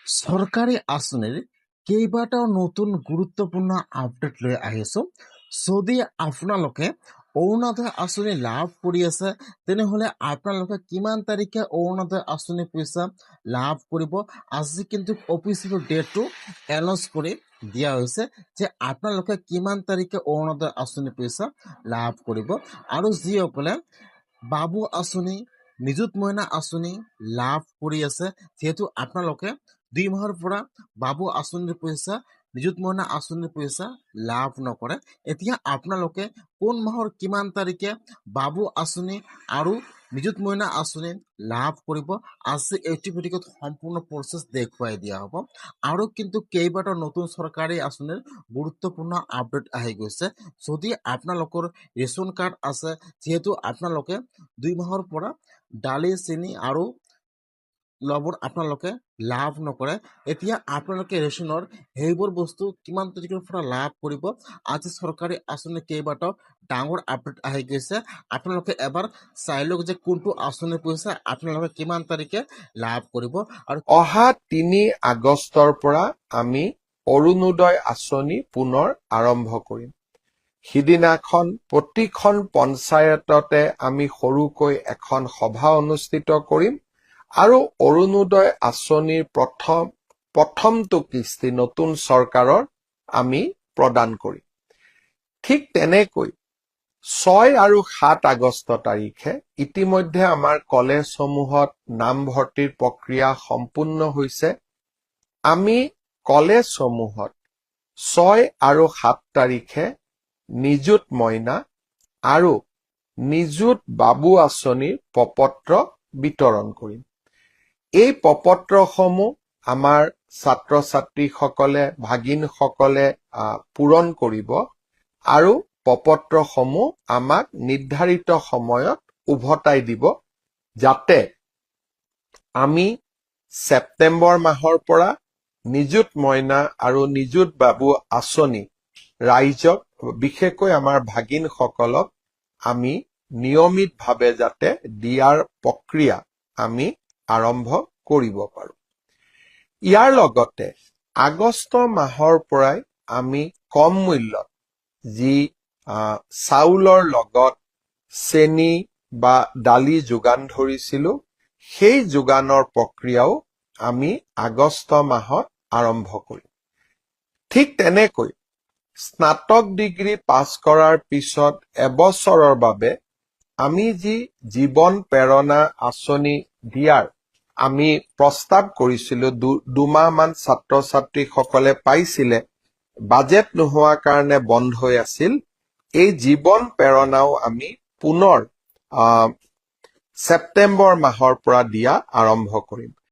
চৰকাৰী আঁচনিৰ কেইবাটাও নতুন গুৰুত্বপূৰ্ণ আপডেট লৈ আহিছোঁ। যদি আপোনালোকে অৰুণোদয় আঁচনি লাভ কৰি আছে তেনেহ'লে আপোনালোকে কিমান তাৰিখে অৰুণোদয় আঁচনি পইচা লাভ কৰিব। আজি কিন্তু অফিচিয়েল ডেটটো এনাউন্স কৰি দিয়া হৈছে যে আপোনালোকে কিমান তাৰিখে অৰুণোদয় আঁচনি পইচা লাভ কৰিব। আৰু যিসকলে বাবু আঁচনি নিযুত মইনা আঁচনি লাভ কৰি আছে, যিহেতু আপোনালোকে 2 মাহৰ পৰা বাবু আঁচনিৰ পইচা নিযুত মইনা আঁচনিৰ পইচা লাভ নকৰে। এতিয়া আপোনালোকে কোন মাহৰ কিমান তাৰিখে বাবু আঁচনি আৰু নিযুত মইনা আঁচনি লাভ কৰিব, আজি এই ভিডিঅ'ত সম্পূৰ্ণ প্ৰচেছ দেখুৱাই দিয়া হ'ব। আৰু কিন্তু কেইবাটাও নতুন চৰকাৰী আঁচনিৰ গুৰুত্বপূৰ্ণ আপডেট আহি গৈছে। যদি আপোনালোকৰ ৰেচন কাৰ্ড আছে, যিহেতু আপোনালোকে 2 মাহৰ পৰা দালি চেনি আৰু লৱণ আপোনালোকে লাভ নকৰে, এতিয়া আপোনালোকে ৰেচনৰ সেইবোৰ বস্তু কিমান তাৰিখৰ পৰা লাভ কৰিব। আজি চৰকাৰী আঁচনি কেইবাটাও ডাঙৰ আপডেট আহি গৈছে। আপোনালোকে এবাৰ চাই লওক যে কোনটো আঁচনিৰ পইচা আপোনালোকে কিমান তাৰিখে লাভ কৰিব। আৰু অহা 3 আগষ্টৰ পৰা আমি অৰুণোদয় আঁচনি পুনৰ আৰম্ভ কৰিম। সিদিনাখন প্ৰতিখন পঞ্চায়ততে আমি সৰুকৈ এখন সভা অনুষ্ঠিত কৰিম আৰু অৰুণোদয় আঁচনিৰ প্ৰথমটো কিস্তি নতুন চৰকাৰৰ আমি প্ৰদান কৰিম। ঠিক তেনেকৈ 6 আৰু 7 আগষ্ট তাৰিখে ইতিমধ্যে আমাৰ কলেজসমূহত নামভৰ্তিৰ প্ৰক্ৰিয়া সম্পূৰ্ণ হৈছে। আমি কলেজসমূহত 6 আৰু 7 তাৰিখে নিযুত মইনা আৰু নিযুত বাবু আঁচনিৰ প্ৰপত্ৰ বিতৰণ কৰিম। এই প্ৰপত্ৰসমূহ আমাৰ ছাত্ৰ ছাত্ৰীসকলে ভাগিনসকলে পূৰণ কৰিব আৰু প্ৰপত্ৰসমূহ আমাক নিৰ্ধাৰিত সময়ত উভতাই দিব, যাতে আমি ছেপ্টেম্বৰ মাহৰ পৰা নিযুত মইনা আৰু নিযুত বাবু আঁচনি ৰাইজক, বিশেষকৈ আমাৰ ভাগিনসকলক আমি নিয়মিতভাৱে যাতে দিয়াৰ প্ৰক্ৰিয়া আমি আৰম্ভ কৰিব পাৰোঁ। ইয়াৰ লগতে আগষ্ট মাহৰ পৰাই আমি কম মূল্যত যি চাউলৰ লগত চেনি বা দালি যোগান ধৰিছিলো, সেই যোগানৰ প্ৰক্ৰিয়াও আমি আগষ্ট মাহত আৰম্ভ কৰিম। ঠিক তেনেকৈ স্নাতক ডিগ্ৰী পাছ কৰাৰ পিছত এবছৰৰ বাবে আমি যি জীৱন প্ৰেৰণা আঁচনি দিয়াৰ আমি প্ৰস্তাৱ কৰিছিলো, 2 মাহমান ছাত্ৰ ছাত্ৰীসকলে পাইছিলে, বাজেট নোহোৱাৰ কাৰণে বন্ধ হৈ আছিল। এই জীৱন প্ৰেৰণাও আমি পুনৰ ছেপ্টেম্বৰ মাহৰ পৰা দিয়া আৰম্ভ কৰিম।